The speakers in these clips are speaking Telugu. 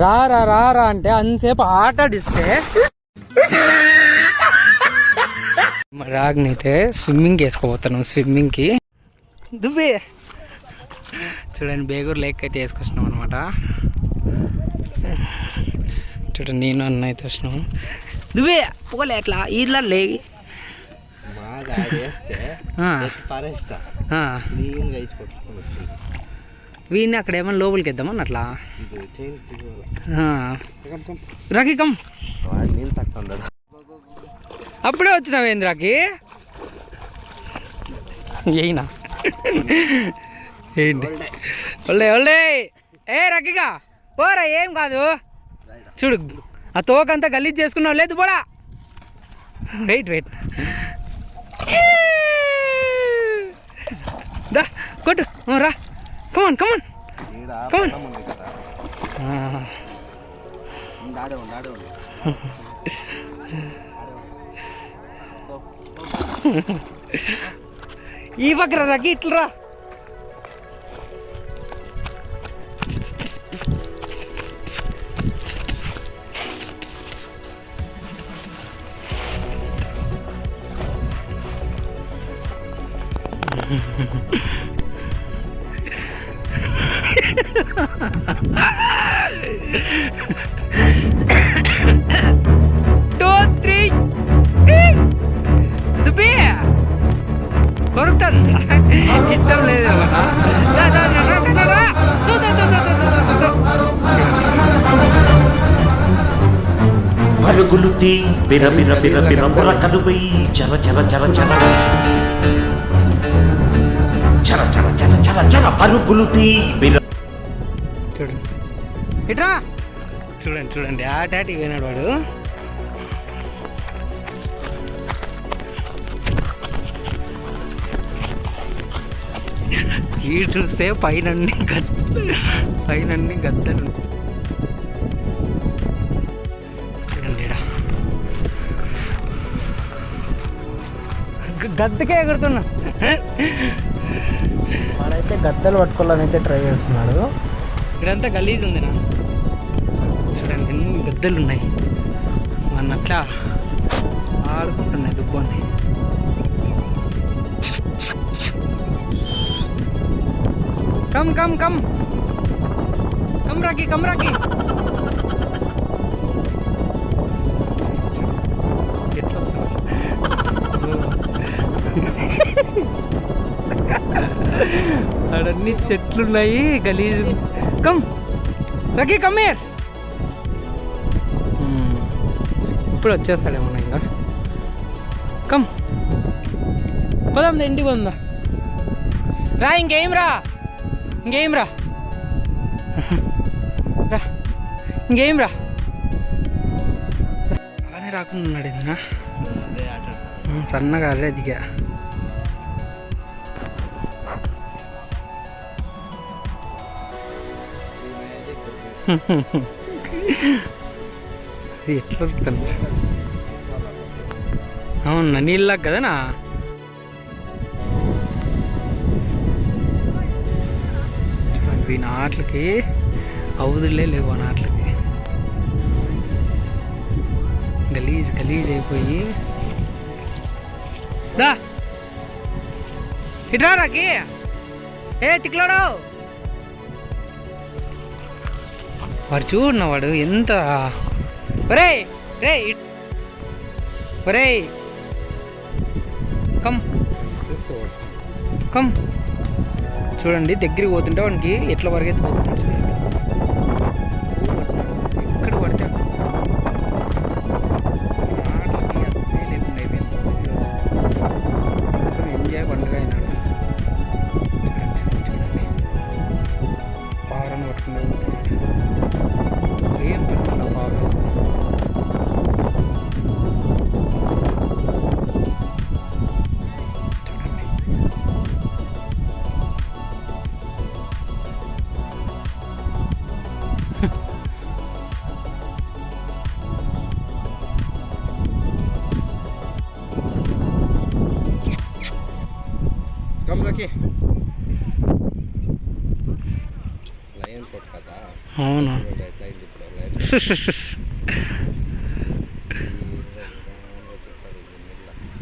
రా రా రా రా అంటే అంతసేపు ఆటాడిస్తే రాగ్నైతే స్విమ్మింగ్ వేసుకోపోతాను. స్విమ్మింగ్కి దుబ్బే చూడండి, బేగూరు లేక్ అయితే వేసుకొచ్చినాం అనమాట. చూడండి, నేను అన్న అయితే వచ్చినాము. దుబ్బే పోలే అట్లా ఇలా లే వీడిని అక్కడ ఏమన్నా లోపలికి వేద్దామని అట్లా. రాకి కమ్, అప్పుడే వచ్చినావేంద్రాకి అయినా ఏంటి ఒళ్ళే ఒళ్ళే ఏ రకిగా పోరా, ఏం కాదు. చూడు ఆ తోకంతా గలీజ్ చేసుకున్నావు. లేదు పోడా, వెయిట్ వెయిట్ దా కొట్టు రా. కమాన్ కమాన్ కమాన్. ఈ పక్కన రాకి ఇట్లా రా. కొరుకుతుంది, ఇష్టం లేదు. పరుగులు తీ బిర బిర బిర బిర కలువై చల చల చల చల చల చల చల చల చల పరుగులు తీ బిర. చూడండి ఇట్రా, చూడండి చూడండి ఆటాటి పోయినాడు వాడు. ఈ చూస్తే పైన గద్దలు. గద్దకే ఎగురుతున్నా. వాడైతే గద్దలు పట్టుకోవాలని అయితే ట్రై చేస్తున్నాడు. ఇక్కడంతా గలీజ్ ఉంది నా. చూడండి ఎన్ని గద్దలు ఉన్నాయి, అన్నట్లా ఆడుకుంటున్నాయి దుబ్బని. కమ్ కమ్ కమ్ కమ్ రాకి కమ్ రాకి. అడన్ని చెట్లున్నాయి గలీజ్. Come Rocky come here. ఇప్పుడు వచ్చేస్తాడేమో ఇంకా. కమ్ పోదాం, ఇంటికి పోందా రా. ఇంకేం రా, ఇంకేం రా రా, ఇంకేం రా. అలానే రాకుండా ఉన్నాడు ఇందా, సన్నగా అదే దిగా. అది ఎట్లా వస్తుంది? అవునా, నీళ్ళకి కదనా. ఈ నాట్లకి అవుదులే లేవు, ఆ నాట్లకి గలీజ్ గలీజ్ అయిపోయి. దా ఇట్రా రాకి. ఏ తిక్లాడు వాడు, చూడన్న వాడు ఎంత. ఒరే రే ఒరే కమ్ కమ్. చూడండి దగ్గరికి పోతుంటే వానికి ఎట్లా వరకైతే పోతుంది. ఎక్కడ పడితే అదే లేకుండా అయిపోయింది. ఎంజాయ్ పండుగ అయినాడు. చూడండి పావురాన్ని పట్టుకునే పోతున్నాడు. ఏం పట్టుకున్నా పావురం.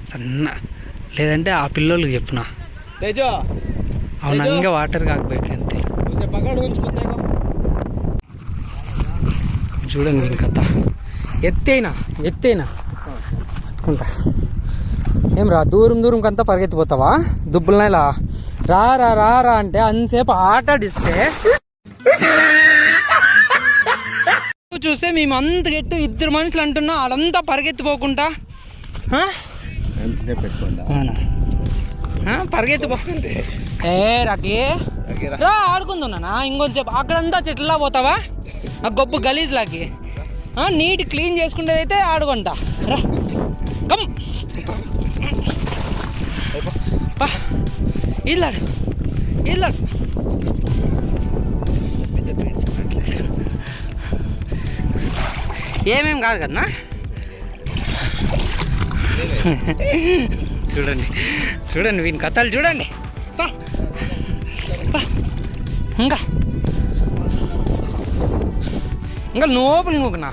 సన్న లేదంటే ఆ పిల్లోళ్ళకి చెప్పునా అవును ఇంకా వాటర్ కాకపోయి అంతే. చూడండి దీని కథ. ఎత్తైనా ఉంటా. ఏం రా దూరం కంతా పరిగెత్తిపోతావా దుబ్బులన ఇలా రా అంటే అంతసేపు ఆటాడిస్తే చూస్తే మేము అంత గట్టి 2 మనుషులు అంటున్నా వాళ్ళంతా పరిగెత్తిపోకుండా పరిగెత్తిపో. ఏ రాకి రా ఆడుకుంటున్నా ఇంకొంచెం అక్కడంతా చెట్లా పోతావా ఆ గొప్ప గలీజ్లాకి. నీట్ క్లీన్ చేసుకునేది అయితే ఆడుకుంటా రా కమ్ ఇల్లాడు ఏమేం కాదు కదన్నా. చూడండి వీని కథలు చూడండి. ఇంకా లోపల ఇంకొకనా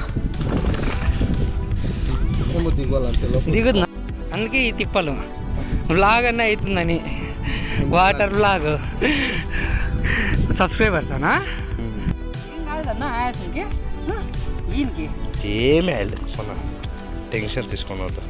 దిగుతున్నా. అందుకే ఈ తిప్పలు వ్లాగ్ అన్న అవుతుందని. వాటర్ వ్లాగ్ సబ్స్క్రైబర్స్ అన్నా ఏం కాదన్నా ఆయాసంకి ఈయనకి ఏమీ అయ్యలేదు. టెన్షన్ తీసుకుని వద్దు.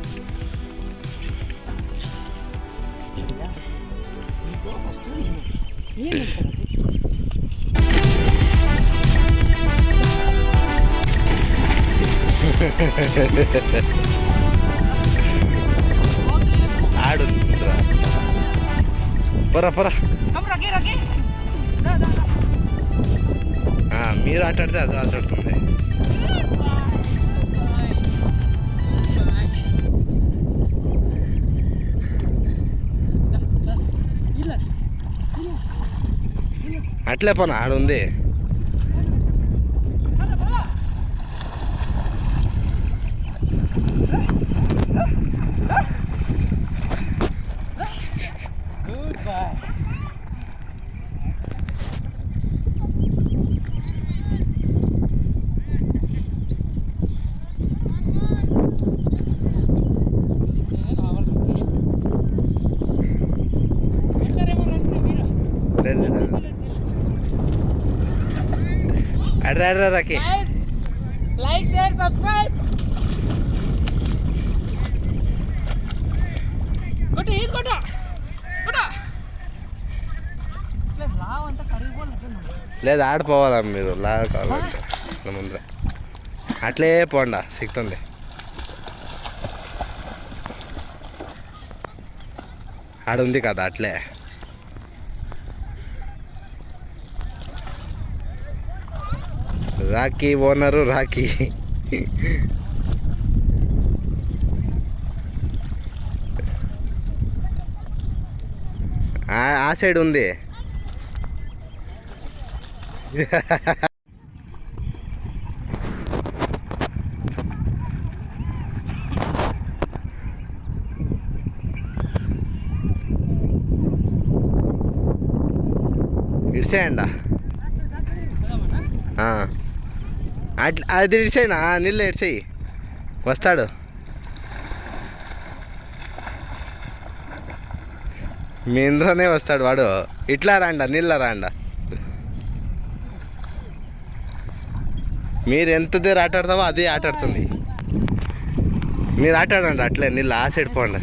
ఆడు పరా మీరు ఆటాడితే అది ఆటాడుతుంది. అట్లే పని ఆడుంది. అడ్రా రాకి లైక్ షేర్ సబ్స్క్రైబ్ లేదు ఆడిపోవాలా మీరు లాగా కావాలంటే ముందర అట్లే పోండా సిక్తుంది. ఆడుంది కదా అట్లే. రాకీ ఓనరు రాకీ ఆ సైడ్ ఉంది. ఇడిసేయండి అట్లా అది ఇడిసేయనా నీళ్ళు ఇడిసేయి వస్తాడు. మీ ఇంద్రనే వస్తాడు వాడు. ఇట్లా రాండా నీళ్ళ రాండా. మీరు ఎంత దగ్గర ఆటాడతావో అదే ఆటాడుతుంది. మీరు ఆటాడండి అట్లే నీళ్ళు ఆ సైడ్ పోండి.